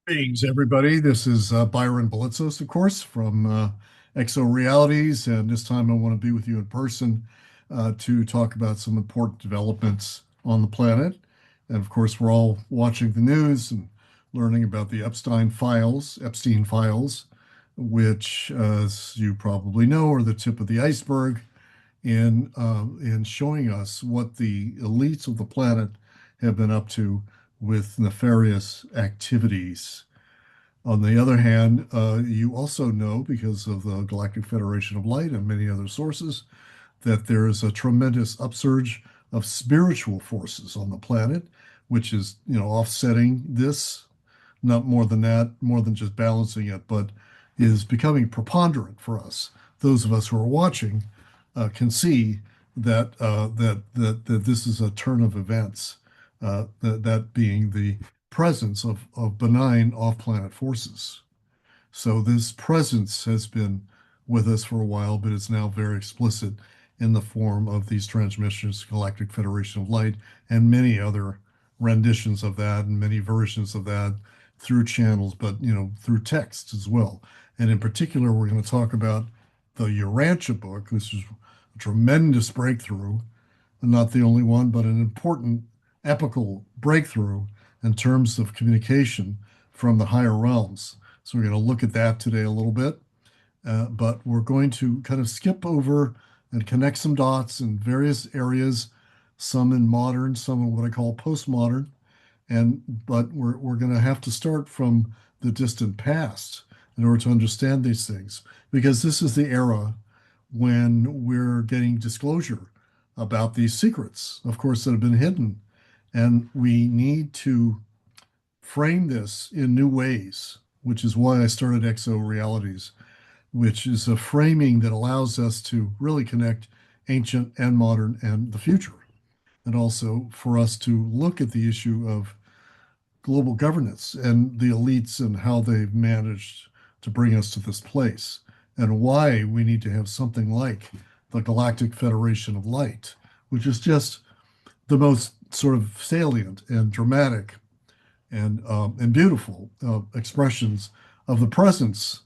Greetings, everybody. This is Byron Belitzos, of course, from Exo Realities, and this time I want to be with you in person to talk about some important developments on the planet. And of course, we're all watching the news and learning about the Epstein files, which, as you probably know, are the tip of the iceberg in showing us what the elites of the planet have been up to with nefarious activities. On the other hand, you also know, because of the Galactic Federation of Light and many other sources, that there is a tremendous upsurge of spiritual forces on the planet, which is, offsetting this, not more than that, more than just balancing it, but is becoming preponderant for us. Those of us who are watching can see that this is a turn of events, that being the presence of benign off-planet forces. So this presence has been with us for a while, but it's now very explicit in the form of these transmissions, Galactic Federation of Light, and many other renditions of that and many versions of that through channels, but through text as well. And in particular, we're going to talk about the Urantia book. This is a tremendous breakthrough, and not the only one, but an important epical breakthrough in terms of communication from the higher realms. So we're going to look at that today a little bit, but we're going to kind of skip over and connect some dots in various areas, some in modern, some in what I call postmodern, but we're going to have to start from the distant past in order to understand these things, because this is the era when we're getting disclosure about these secrets, of course, that have been hidden. And we need to frame this in new ways, which is why I started Exo Realities, which is a framing that allows us to really connect ancient and modern and the future. And also for us to look at the issue of global governance and the elites and how they've managed to bring us to this place, and why we need to have something like the Galactic Federation of Light, which is just the most sort of salient and dramatic and beautiful expressions of the presence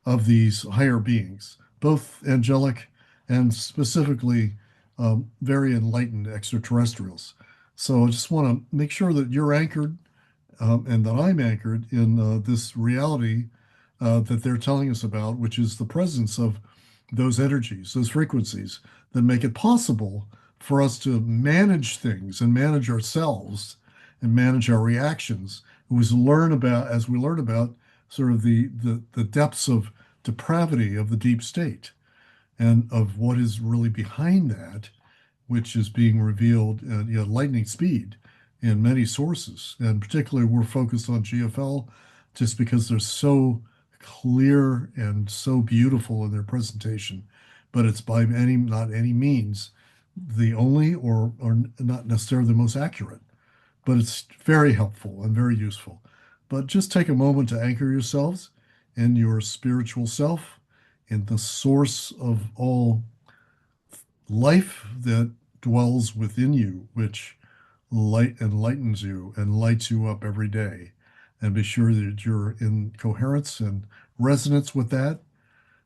of these higher beings, both angelic and specifically very enlightened extraterrestrials. So I just want to make sure that you're anchored, and that I'm anchored in this reality that they're telling us about, which is the presence of those energies, those frequencies that make it possible for us to manage things and manage ourselves and manage our reactions. As we learn about sort of the depths of depravity of the deep state and of what is really behind that, which is being revealed at lightning speed in many sources. And particularly, we're focused on GFL just because they're so clear and so beautiful in their presentation. But it's by not any means the only or not necessarily the most accurate, but it's very helpful and very useful. But just take a moment to anchor yourselves in your spiritual self, in the source of all life that dwells within you, which enlightens you and lights you up every day. And be sure that you're in coherence and resonance with that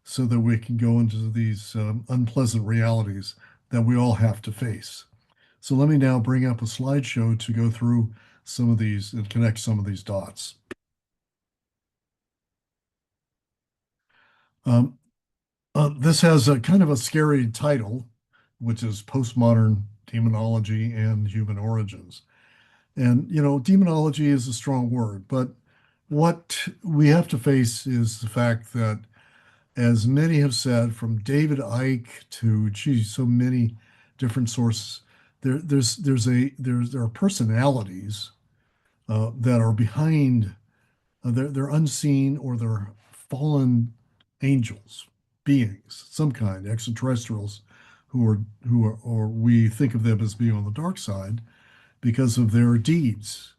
so that we can go into these unpleasant realities that we all have to face. So let me now bring up a slideshow to go through some of these and connect some of these dots. Um, this has a kind of a scary title, which is Postmodern Demonology and Human Origins. And, demonology is a strong word, but what we have to face is the fact that, as many have said, from David Icke to, geez, so many different sources, there are personalities that are behind, they're unseen, or they're fallen angels, beings, some kind, extraterrestrials, or we think of them as being on the dark side because of their deeds.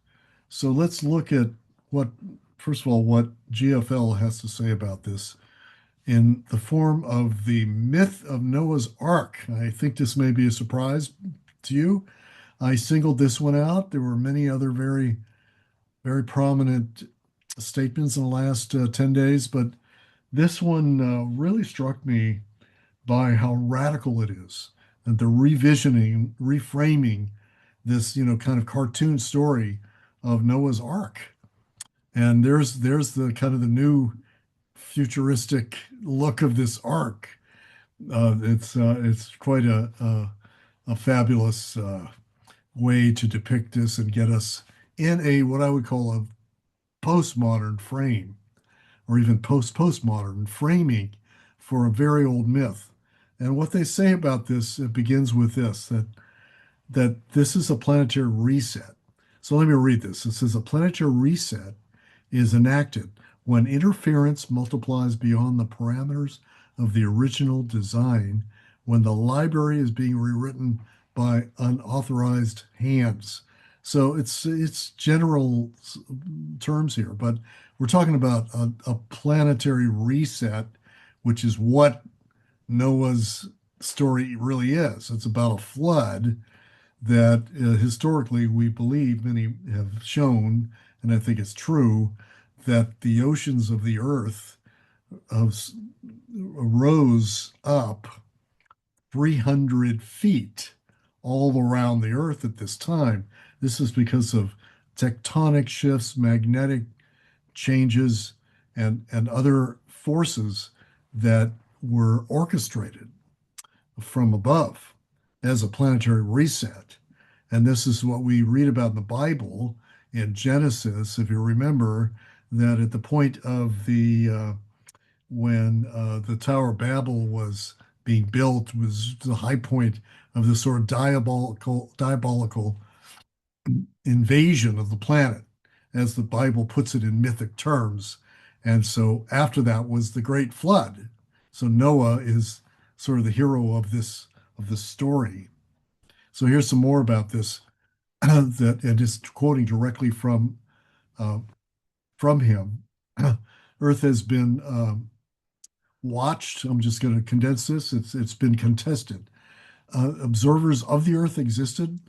So let's look at what, first of all, what GFL has to say about this in the form of the myth of Noah's Ark. I think this may be a surprise to you. I singled this one out. There were many other very, very prominent statements in the last 10 days, but this one really struck me by how radical it is and the revisioning, reframing this, kind of cartoon story of Noah's Ark. And there's the kind of the new futuristic look of this ark. It's quite a fabulous way to depict this and get us in a what I would call a postmodern frame, or even postmodern framing for a very old myth. And what they say about this, it begins with this, that this is a planetary reset. So let me read this. It says a planetary reset is enacted when interference multiplies beyond the parameters of the original design, when the library is being rewritten by unauthorized hands. So it's general terms here, but we're talking about a planetary reset, which is what Noah's story really is. It's about a flood that historically we believe, many have shown, and I think it's true, that the oceans of the earth rose up 300 feet all around the earth at this time. This is because of tectonic shifts, magnetic changes, and other forces that were orchestrated from above as a planetary reset. And this is what we read about in the Bible in Genesis, if you remember, that at the point of the when the Tower of Babel was being built was the high point of this sort of diabolical invasion of the planet, as the Bible puts it in mythic terms. And so after that was the great flood. So Noah is sort of the hero of this story. So here's some more about this that and just quoting directly uh, from him. Earth has been watched. I'm just going to condense this. It's been contested. Observers of the Earth existed,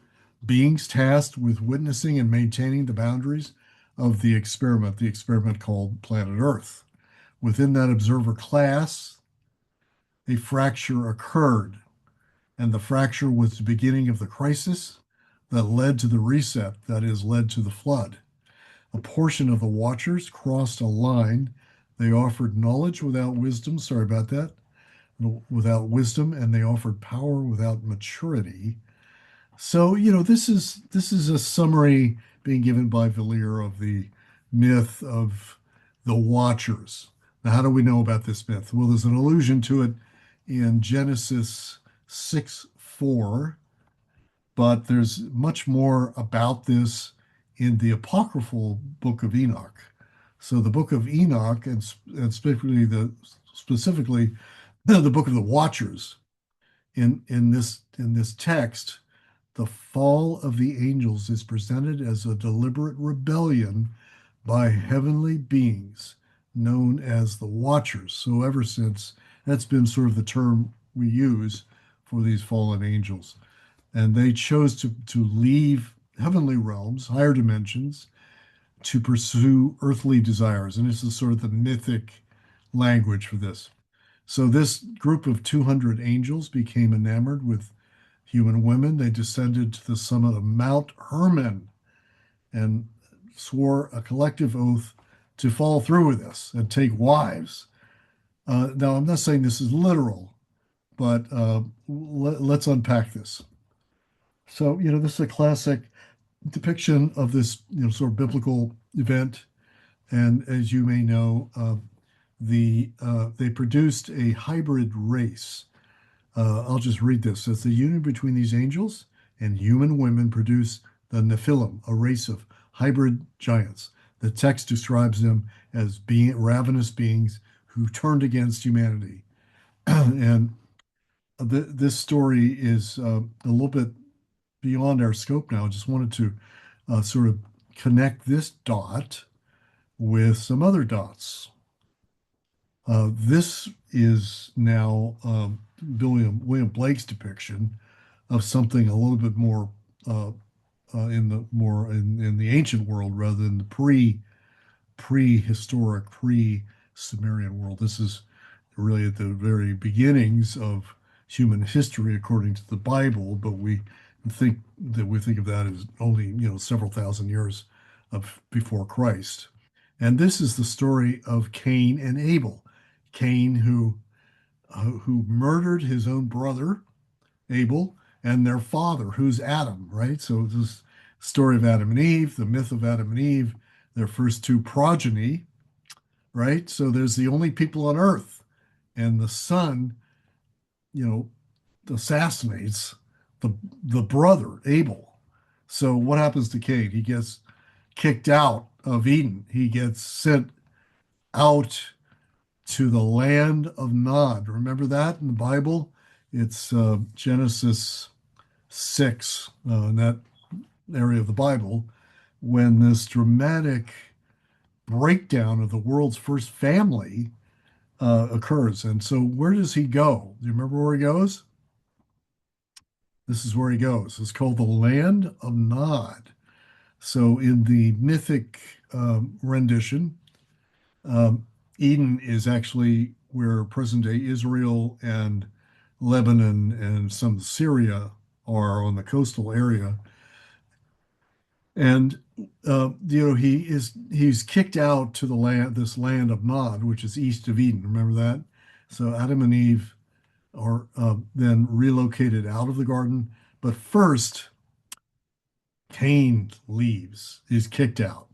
beings tasked with witnessing and maintaining the boundaries of the experiment called Planet Earth. Within that observer class, a fracture occurred, and the fracture was the beginning of the crisis that led to the reset, that is, led to the flood. A portion of the watchers crossed a line. They offered knowledge without wisdom. Sorry about that. Without wisdom, and they offered power without maturity. So, this is a summary being given by Villiers of the myth of the Watchers. Now, how do we know about this myth? Well, there's an allusion to it in Genesis 6:4, but there's much more about this in the apocryphal book of Enoch. So the book of Enoch, and specifically the book of the Watchers, in this text, the fall of the angels is presented as a deliberate rebellion by heavenly beings known as the Watchers. So ever since, that's been sort of the term we use for these fallen angels. And they chose to leave heavenly realms, higher dimensions, to pursue earthly desires. And this is sort of the mythic language for this. So this group of 200 angels became enamored with human women. They descended to the summit of Mount Hermon and swore a collective oath to follow through with this and take wives. Now, I'm not saying this is literal, but let's unpack this. So, this is a classic depiction of this, sort of biblical event. And as you may know, they produced a hybrid race. I'll just read this. As the union between these angels and human women produced the Nephilim, a race of hybrid giants. The text describes them as being ravenous beings who turned against humanity. And this story is a little bit beyond our scope now. I just wanted to sort of connect this dot with some other dots. This is now William Blake's depiction of something a little bit more in the ancient world rather than the prehistoric, pre-Sumerian world. This is really at the very beginnings of human history, according to the Bible, but we think of that as only, several thousand years of before Christ. And this is the story of Cain and Abel. Cain, who murdered his own brother Abel, and their father, who's Adam, right? So this story of Adam and Eve, the myth of Adam and Eve, their first two progeny, right? So there's the only people on earth, and the son, you know, assassinates the brother Abel. So what happens to Cain? He gets kicked out of Eden. He gets sent out to the land of Nod. Remember that in the Bible? It's Genesis 6, in that area of the Bible, when this dramatic breakdown of the world's first family occurs. And so, where does he go? Do you remember where he goes? This is where he goes. It's called the Land of Nod. So, in the mythic rendition, um, Eden is actually where present day Israel and Lebanon and some Syria are on the coastal area. And he's kicked out to the land, this land of Nod, which is east of Eden. Remember that? So Adam and Eve are then relocated out of the garden. But first, Cain leaves. He's kicked out.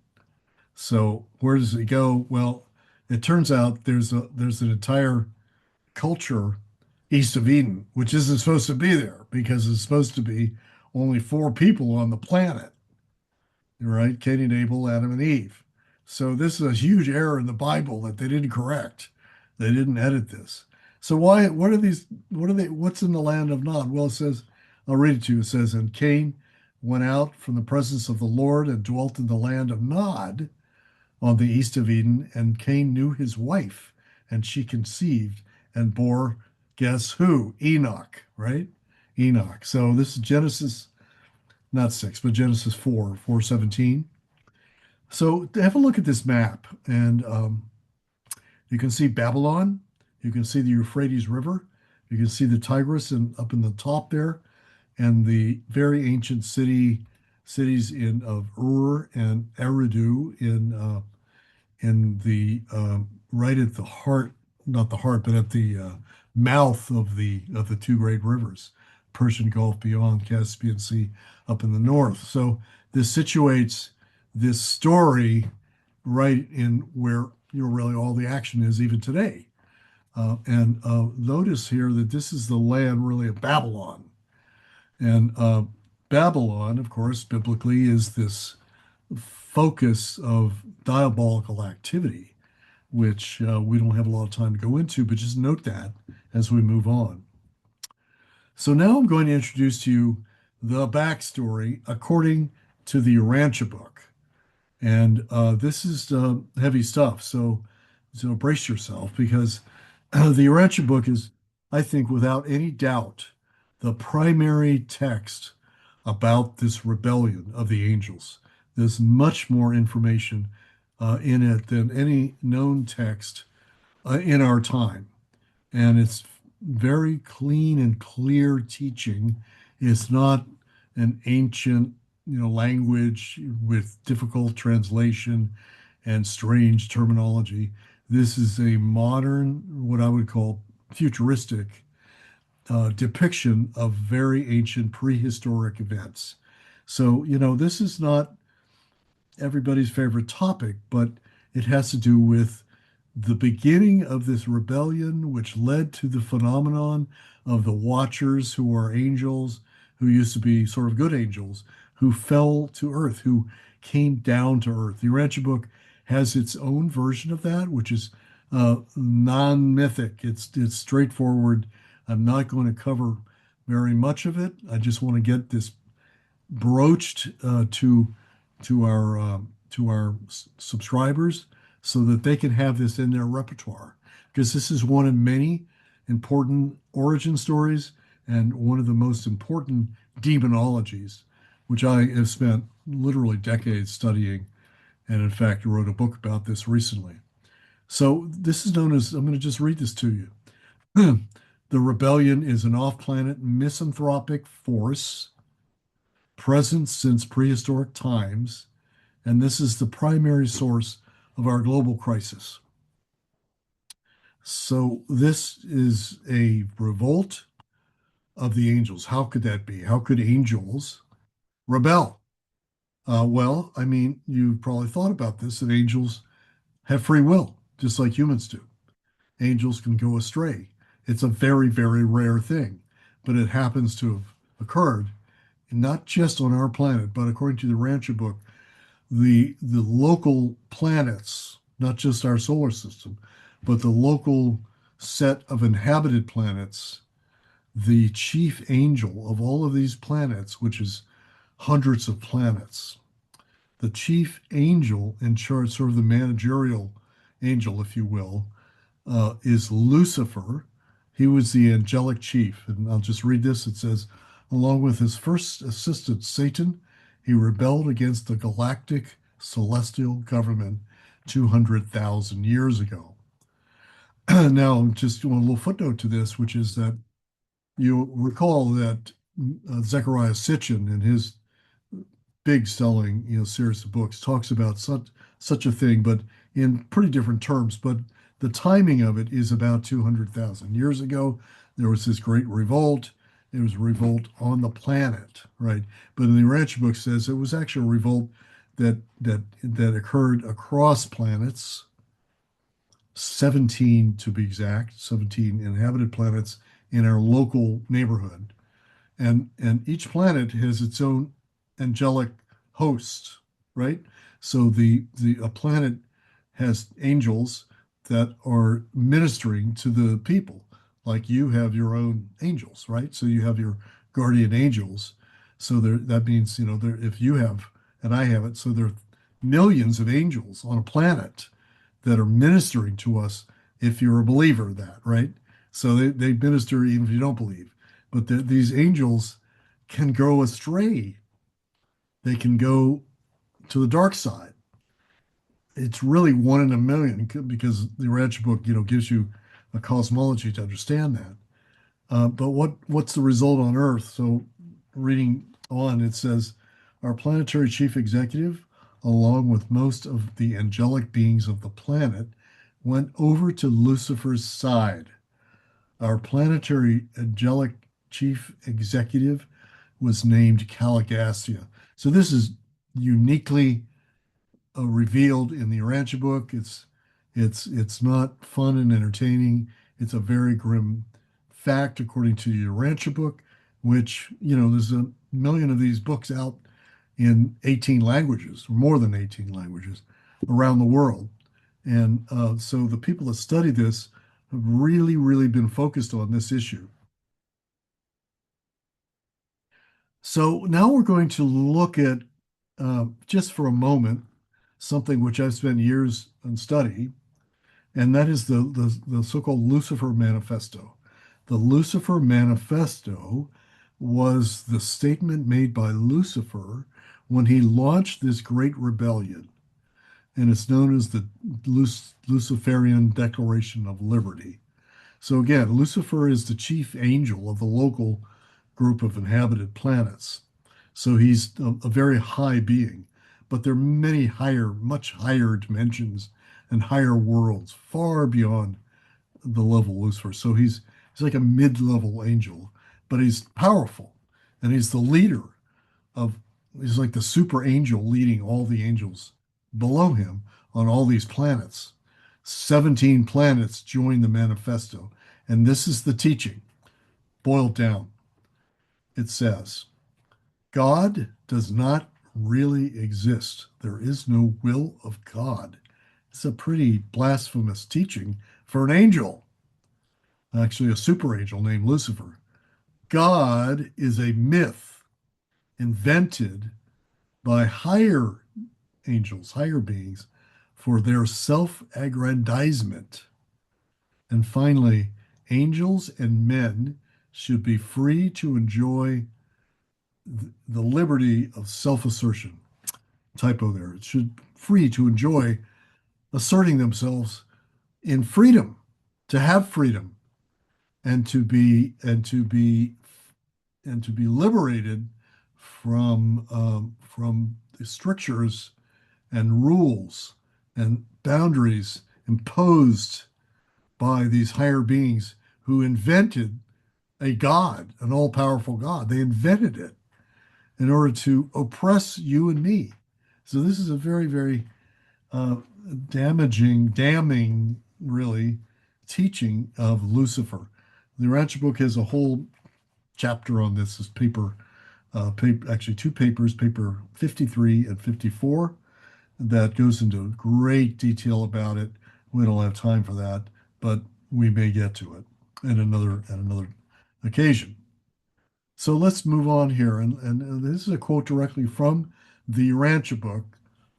So where does he go? Well, it turns out there's an entire culture east of Eden, which isn't supposed to be there because it's supposed to be only four people on the planet, right? Cain and Abel, Adam and Eve. So this is a huge error in the Bible that they didn't correct. They didn't edit this. So what are these, what's in the land of Nod? Well, it says, I'll read it to you. It says, and Cain went out from the presence of the Lord and dwelt in the land of Nod on the east of Eden. And Cain knew his wife, and she conceived and bore, guess who? Enoch, right? Enoch. So this is Genesis, not 6, but Genesis 4, 4:17. So have a look at this map, and you can see Babylon, you can see the Euphrates River, you can see the Tigris and up in the top there, and the very ancient cities in of Ur and Eridu in the right at the heart, not the heart, but at the mouth of the two great rivers, Persian Gulf beyond, Caspian Sea up in the north. So this situates this story right in where really all the action is even today. And notice here that this is the land really of Babylon. And Babylon, of course, biblically is this focus of diabolical activity, which we don't have a lot of time to go into, but just note that as we move on. So now I'm going to introduce to you the backstory according to the Urantia book. And this is heavy stuff. So brace yourself because the Urantia book is, I think, without any doubt, the primary text about this rebellion of the angels. There's much more information in it than any known text in our time. And it's very clean and clear teaching. It's not an ancient, language with difficult translation and strange terminology. This is a modern, what I would call futuristic depiction of very ancient prehistoric events. So, this is not everybody's favorite topic, but it has to do with the beginning of this rebellion, which led to the phenomenon of the Watchers, who are angels, who used to be sort of good angels, who fell to earth, who came down to earth. The Urantia book has its own version of that, which is non-mythic. It's straightforward. I'm not going to cover very much of it. I just want to get this broached to our subscribers so that they can have this in their repertoire, because this is one of many important origin stories and one of the most important demonologies, which I have spent literally decades studying And in fact, wrote a book about this recently. So this is known as, I'm going to just read this to you. The rebellion is an off-planet misanthropic force present since prehistoric times, and this is the primary source of our global crisis. So this is a revolt of the angels. How could that be? How could angels rebel? Well, I mean, you've probably thought about this, that angels have free will, just like humans do. Angels can go astray. It's a very, very rare thing, but it happens to have occurred, not just on our planet, but according to the Urantia book, the local planets, not just our solar system, but the local set of inhabited planets, the chief angel of all of these planets, which is hundreds of planets, the chief angel in charge, sort of the managerial angel, if you will, is Lucifer. He was the angelic chief. And I'll just read this. It says, along with his first assistant, Satan, he rebelled against the galactic celestial government 200,000 years ago. Now, just a little footnote to this, which is that you recall that Zechariah Sitchin, in his big selling series of books, talks about such a thing, but in pretty different terms. But the timing of it is about 200,000 years ago. There was this great revolt. It was a revolt on the planet, right? But in the Urantia book says it was actually a revolt that occurred across planets, 17 to be exact, 17 inhabited planets in our local neighborhood. And each planet has its own angelic host, right? So the a planet has angels that are ministering to the people, like you have your own angels, right? So you have your guardian angels. So there, that means, there, if you have and I have it, so there are millions of angels on a planet that are ministering to us if you're a believer of that, right? So they minister even if you don't believe. But these angels can go astray. They can go to the dark side. It's really one in a million because the Urantia book, gives you a cosmology to understand that. But what's the result on Earth? So reading on, it says, our planetary chief executive, along with most of the angelic beings of the planet, went over to Lucifer's side. Our planetary angelic chief executive was named Caligastia. So this is uniquely revealed in the Urantia book. It's not fun and entertaining. It's a very grim fact according to the Urantia book, which there's a million of these books out in 18 languages, or more than 18 languages around the world. And so the people that study this have really, really been focused on this issue. So now we're going to look at, just for a moment, something which I've spent years on study, and that is the so-called Lucifer Manifesto. The Lucifer Manifesto was the statement made by Lucifer when he launched this great rebellion, and it's known as the Luciferian Declaration of Liberty. So again, Lucifer is the chief angel of the local group of inhabited planets. So he's a very high being, but there are many higher, much higher dimensions and higher worlds far beyond the level of Lucifer. So he's like a mid-level angel, but he's powerful and he's the leader of, he's like the super angel leading all the angels below him on all these planets. 17 planets join the manifesto. And this is the teaching boiled down. It says, God does not really exist. There is no will of God. It's a pretty blasphemous teaching for an angel, actually a super angel named Lucifer. God is a myth invented by higher angels, higher beings, for their self aggrandizement. And finally, angels and men should be free to enjoy the liberty of self assertion. typo there. It should free to enjoy asserting themselves in freedom, to have freedom, and to be liberated from the strictures and rules and boundaries imposed by these higher beings who invented a God, an all-powerful God. They invented it in order to oppress you and me. So this is a very, very uh, damning, really, teaching of Lucifer. The Urantia book has a whole chapter on this. Is actually two papers, paper 53 and 54, that goes into great detail about it. We don't have time for that, but we may get to it at another occasion. So let's move on here. And this is a quote directly from the Urantia book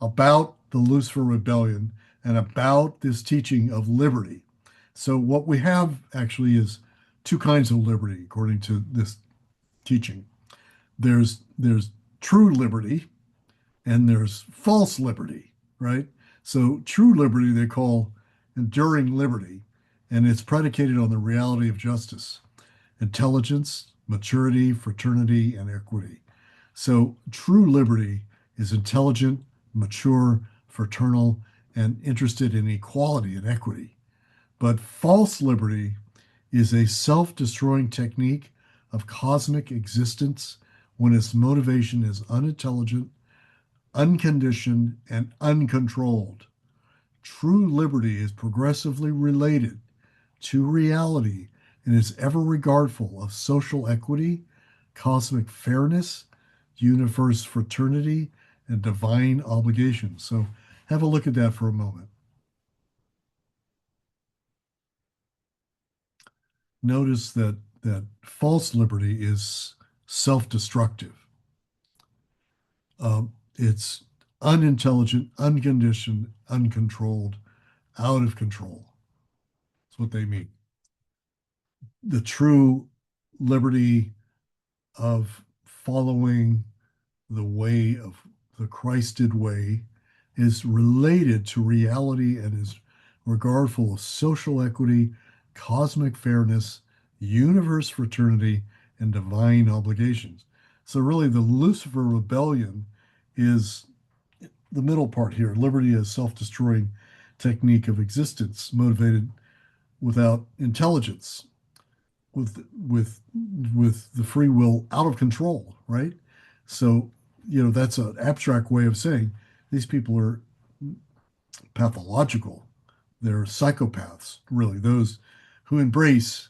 about the Lucifer Rebellion and about this teaching of liberty. So what we have actually is two kinds of liberty, according to this teaching. There's true liberty and there's false liberty, right? So true liberty they call enduring liberty, and it's predicated on the reality of justice, intelligence, maturity, fraternity, and equity. So true liberty is intelligent, mature, fraternal, and interested in equality and equity. But false liberty is a self destroying technique of cosmic existence when its motivation is unintelligent, unconditioned, and uncontrolled. True liberty is progressively related to reality and is ever regardful of social equity, cosmic fairness, universe fraternity, and divine obligation. So have a look at that for a moment. Notice that false liberty is self-destructive. It's unintelligent, unconditioned, uncontrolled, out of control. That's what they mean. The true liberty of following the way of the Christed way is related to reality and is regardful of social equity, cosmic fairness, universe fraternity, and divine obligations. So, really, the Lucifer rebellion is the middle part here. Liberty is self-destroying technique of existence motivated without intelligence, with the free will out of control, right? So, that's an abstract way of saying these people are pathological. They're psychopaths, really, those who embrace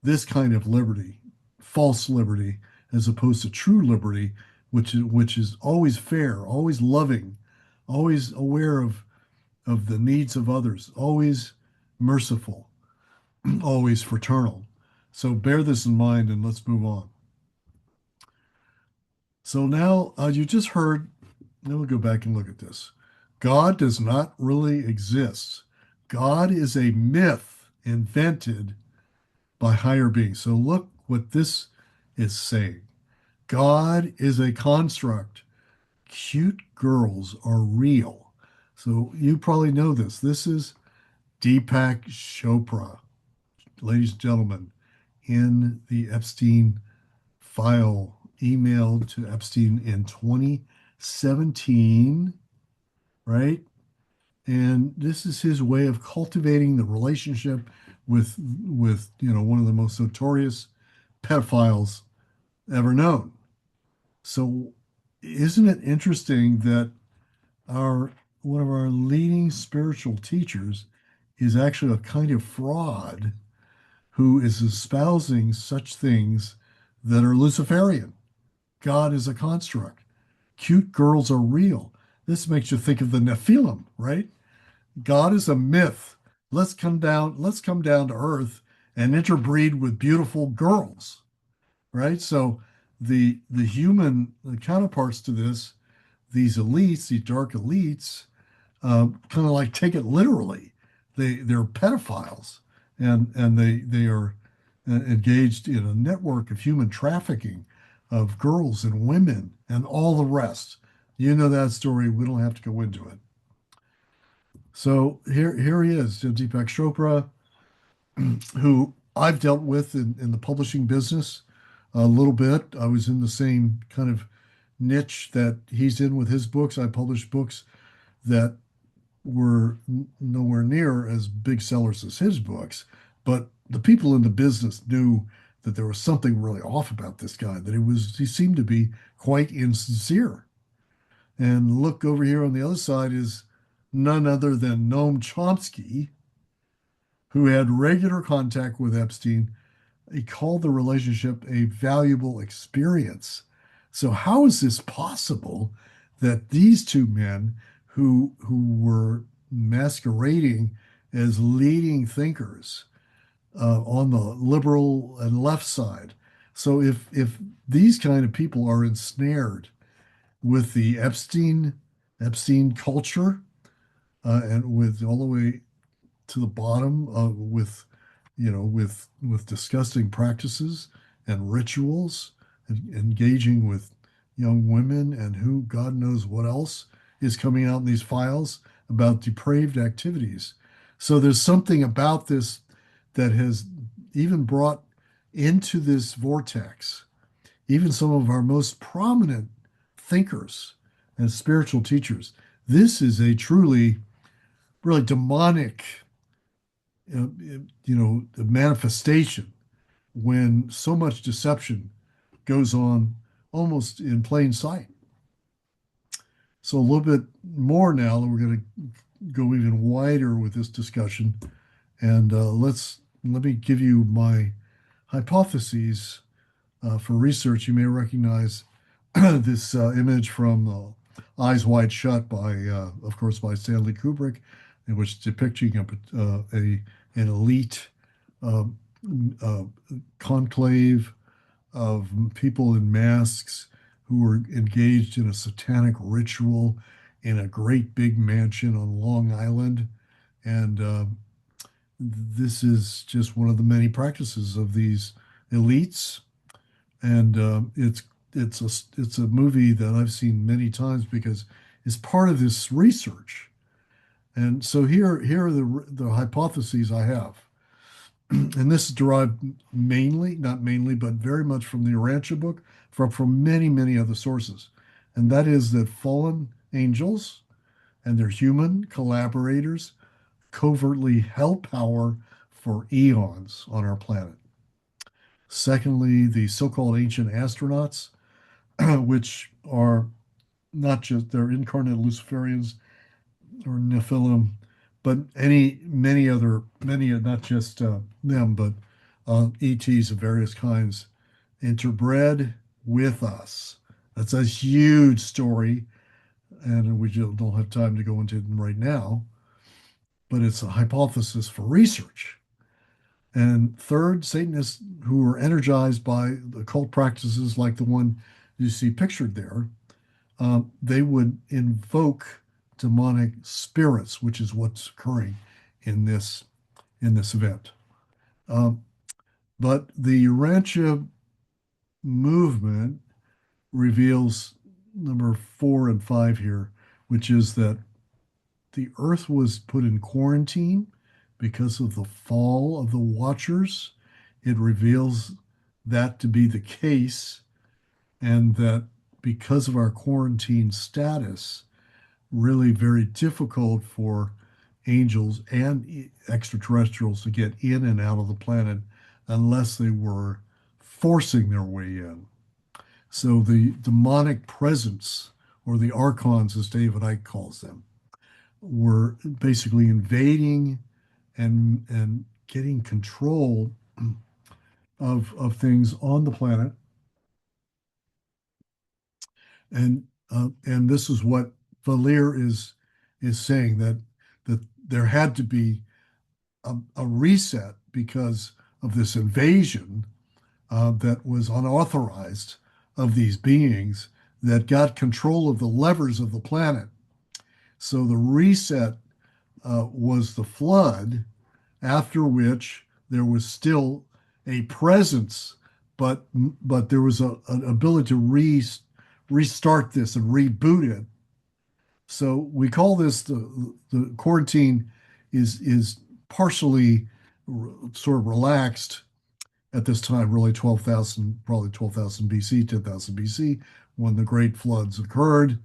this kind of liberty, false liberty, as opposed to true liberty, which is always fair, always loving, always aware of the needs of others, always merciful, always fraternal. So bear this in mind and let's move on. So now you just heard, now we'll go back and look at this. God does not really exist. God is a myth invented by higher beings. So look what this is saying. God is a construct. Cute girls are real. So you probably know this. This is Deepak Chopra, ladies and gentlemen, in the Epstein file emailed to Epstein in 2017, right? And this is his way of cultivating the relationship with one of the most notorious pedophiles ever known. So isn't it interesting that our one of our leading spiritual teachers is actually a kind of fraud who is espousing such things that are Luciferian? God is a construct. Cute girls are real. This makes you think of the Nephilim, right? God is a myth. Let's come down to earth and interbreed with beautiful girls, right? So the human counterparts to this, these elites, these dark elites, kind of like take it literally. They're pedophiles, and they are engaged in a network of human trafficking of girls and women and all the rest. You know that story. We don't have to go into it. So here he is, Deepak Chopra, who I've dealt with in the publishing business a little bit. I was in the same kind of niche that he's in with his books. I published books that were nowhere near as big sellers as his books, but the people in the business knew that there was something really off about this guy, that he seemed to be quite insincere. And look over here on the other side is none other than Noam Chomsky, who had regular contact with Epstein. He called the relationship a valuable experience. So how is this possible that these two men who were masquerading as leading thinkers on the liberal and left side? So if these kind of people are ensnared with the Epstein culture and with all the way to the bottom with with disgusting practices and rituals and engaging with young women and who God knows what else is coming out in these files about depraved activities. So there's something about this that has even brought into this vortex even some of our most prominent thinkers and spiritual teachers. This is a truly really demonic the manifestation when so much deception goes on almost in plain sight. So a little bit more now, we're going to go even wider with this discussion, and let me give you my hypotheses for research. You may recognize this image from Eyes Wide Shut by, of course, by Stanley Kubrick, in which depicting an elite um, uh, conclave of people in masks who were engaged in a satanic ritual in a great big mansion on Long Island. And this is just one of the many practices of these elites. And it's a movie that I've seen many times because it's part of this research. And so here are the hypotheses I have. And this is derived mainly, not mainly, but very much from the Urantia book, from many, many other sources. And that is that fallen angels and their human collaborators covertly held power for eons on our planet. Secondly, the so-called ancient astronauts, which are not just they're incarnate Luciferians or Nephilim, but many not just them, but ETs of various kinds interbred with us. That's a huge story, and we don't have time to go into it right now, but it's a hypothesis for research. And third, Satanists who are energized by the occult practices like the one you see pictured there, they would invoke demonic spirits, which is what's occurring in this event. Um, but the Urantia movement reveals number 4 and 5 here, which is that the Earth was put in quarantine because of the fall of the Watchers. It reveals that to be the case, and that because of our quarantine status, really very difficult for angels and extraterrestrials to get in and out of the planet unless they were forcing their way in. So the demonic presence, or the archons, as David Icke calls them, were basically invading and getting control of things on the planet. And this is what Valir is saying, that there had to be a reset because of this invasion that was unauthorized of these beings that got control of the levers of the planet. So the reset was the flood, after which there was still a presence, but there was an ability to restart this and reboot it. So we call this the quarantine is partially sort of relaxed at this time, really 12,000, probably 12,000 BC, 10,000 BC, when the great floods occurred.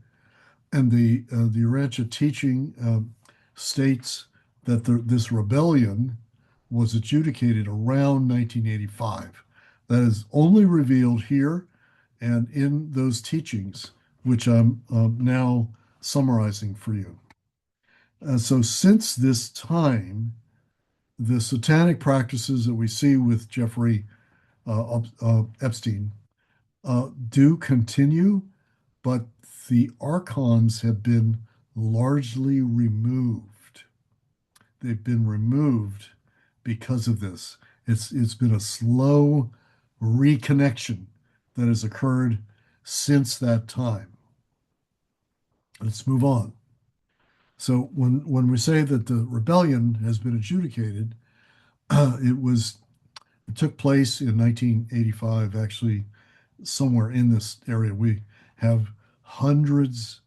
And the Urantia teaching states that this rebellion was adjudicated around 1985. That is only revealed here and in those teachings, which I'm now summarizing for you. So since this time, the satanic practices that we see with Jeffrey Epstein do continue, but the archons have been largely removed. They've been removed because of this. It's been a slow reconnection that has occurred since that time. Let's move on. So when we say that the rebellion has been adjudicated, it took place in 1985, actually somewhere in this area. We have hundreds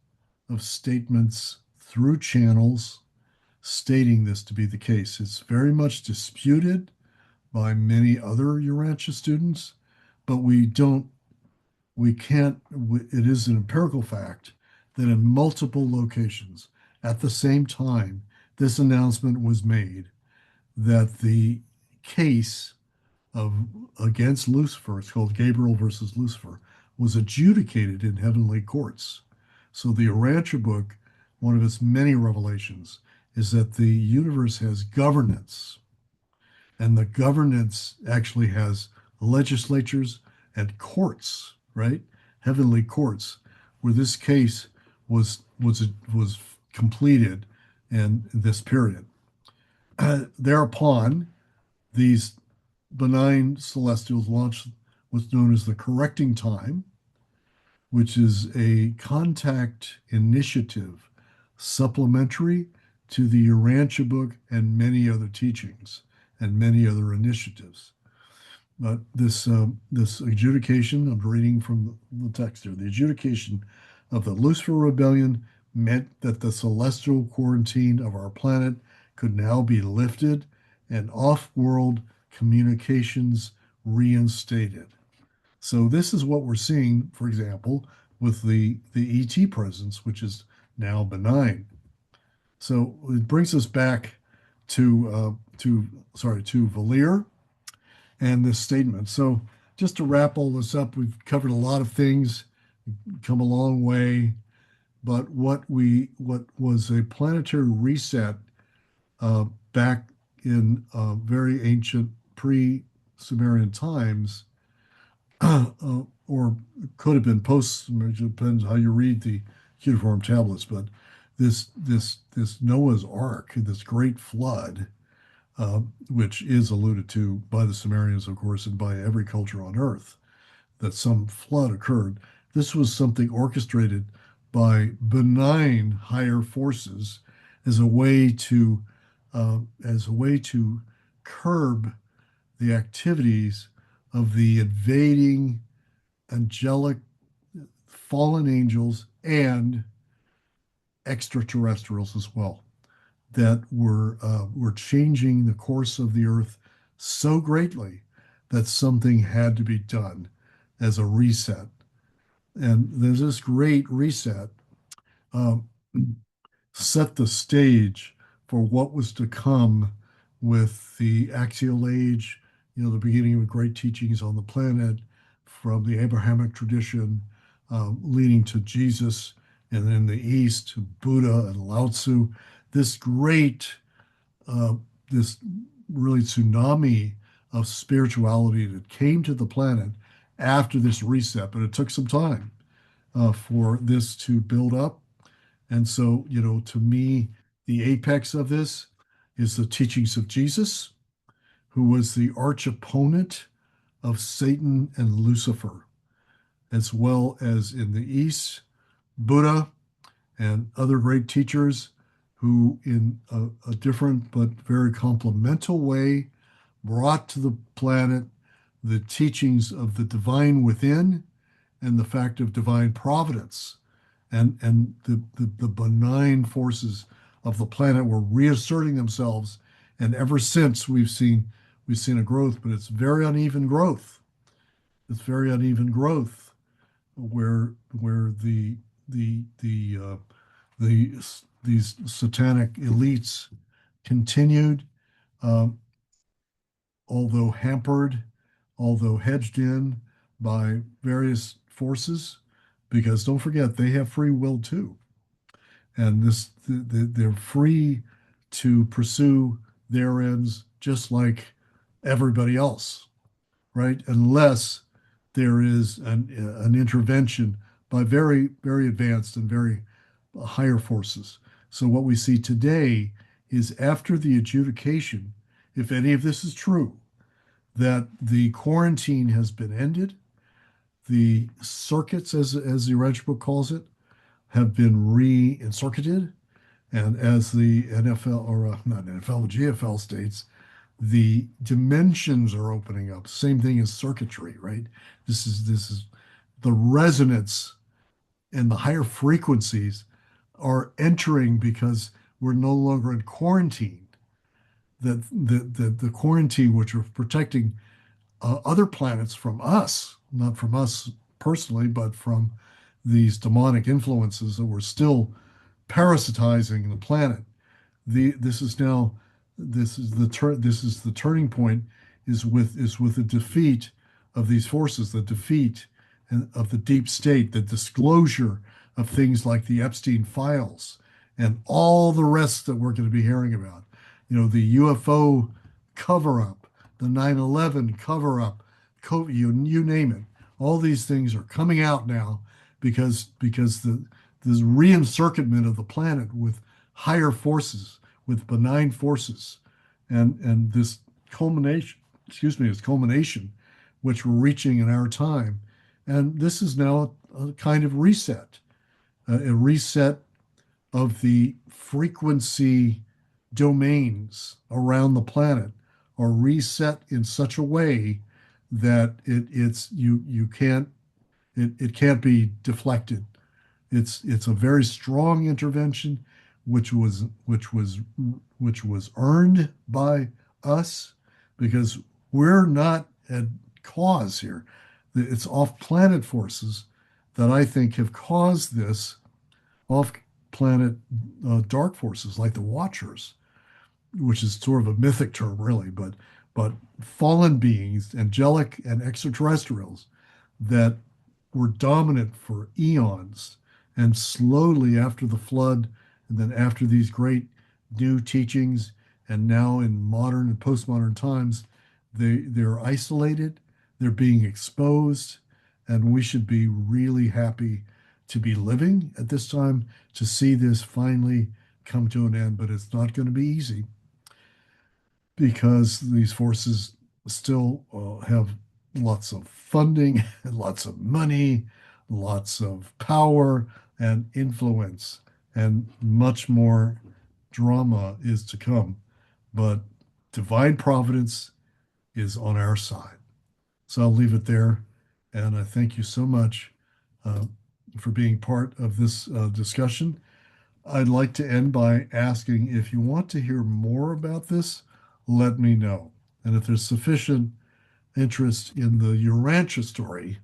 of statements through channels stating this to be the case. It's very much disputed by many other Urantia students, but we can't, it is an empirical fact that in multiple locations at the same time, this announcement was made that the case of against Lucifer, it's called Gabriel versus Lucifer, was adjudicated in heavenly courts. So the Urantia book, one of its many revelations, is that the universe has governance, and the governance actually has legislatures and courts, right? Heavenly courts, where this case was completed in this period. Thereupon, these benign celestials launched what's known as the correcting time, which is a contact initiative supplementary to the Urantia book and many other teachings and many other initiatives. But this adjudication, I'm reading from the text here, the adjudication of the Lucifer rebellion meant that the celestial quarantine of our planet could now be lifted and off-world communications reinstated. So this is what we're seeing, for example, with the ET presence, which is now benign. So it brings us back to Valir and this statement. So just to wrap all this up, we've covered a lot of things, come a long way, but what was a planetary reset back in very ancient pre-Sumerian times, or could have been post-Sumerian, depends how you read the cuneiform tablets, but this Noah's Ark, this great flood, which is alluded to by the Sumerians, of course, and by every culture on Earth, that some flood occurred. This was something orchestrated by benign higher forces as a way to curb the activities of the invading angelic fallen angels and extraterrestrials as well that were changing the course of the earth so greatly that something had to be done as a reset. And there's this great reset um, set the stage for what was to come with the axial age, the beginning of great teachings on the planet from the Abrahamic tradition, leading to Jesus, and in the East, Buddha and Lao Tzu. This great, this really tsunami of spirituality that came to the planet after this reset, but it took some time for this to build up. And so, to me, the apex of this is the teachings of Jesus, who was the arch opponent of Satan and Lucifer, as well as in the East, Buddha and other great teachers who, in a different but very complemental way, brought to the planet the teachings of the divine within and the fact of divine providence and the benign forces of the planet were reasserting themselves. And ever since we've seen a growth, but it's very uneven growth. It's very uneven growth where the these satanic elites continued, um, although hampered, although hedged in by various forces, because don't forget they have free will too, and they're free to pursue their ends just like everybody else, right? Unless there is an intervention by very, very advanced and very higher forces. So what we see today is after the adjudication, if any of this is true, that the quarantine has been ended, the circuits, as the Urantia Book calls it, have been re-encircuited, and as the NFL, or not NFL, the GFL states, the dimensions are opening up. Same thing as circuitry, right? This is the resonance and the higher frequencies are entering because we're no longer in quarantine. That the quarantine, which are protecting other planets from us, not from us personally, but from these demonic influences that were still parasitizing the planet. This is now this is the turning point is with the defeat of these forces, the defeat of the deep state, the disclosure of things like the Epstein files and all the rest that we're going to be hearing about. The UFO cover up, the 9/11 cover up, you name it. All these things are coming out now because the this re-encircuitment of the planet with higher forces, with benign forces, and this culmination, this culmination, which we're reaching in our time. And this is now a kind of reset, a reset of the frequency domains around the planet are reset in such a way that it can't be deflected. It's a very strong intervention, which was earned by us because we're not at cause here. It's off-planet forces that I think have caused this off-planet dark forces like the Watchers, which is sort of a mythic term, really, but fallen beings, angelic and extraterrestrials, that were dominant for eons, and slowly after the flood, and then after these great new teachings, and now in modern and postmodern times, they're isolated, they're being exposed, and we should be really happy to be living at this time to see this finally come to an end. But it's not going to be easy because these forces still have lots of funding, lots of money, lots of power and influence, and much more drama is to come. But divine providence is on our side. So I'll leave it there. And I thank you so much uh, for being part of this discussion. I'd like to end by asking if you want to hear more about this, let me know. And if there's sufficient interest in the Urantia story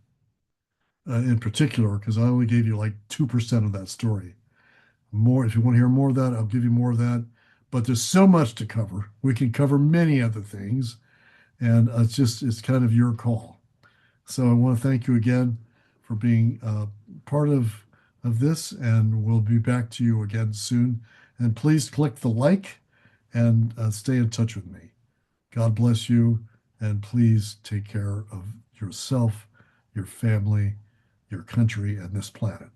in particular, because I only gave you like 2% of that story. More, if you want to hear more of that, I'll give you more of that. But there's so much to cover. We can cover many other things, and it's kind of your call. So I want to thank you again for being part of this, and we'll be back to you again soon. And please click the like and stay in touch with me. God bless you, and please take care of yourself, your family, your country, and this planet.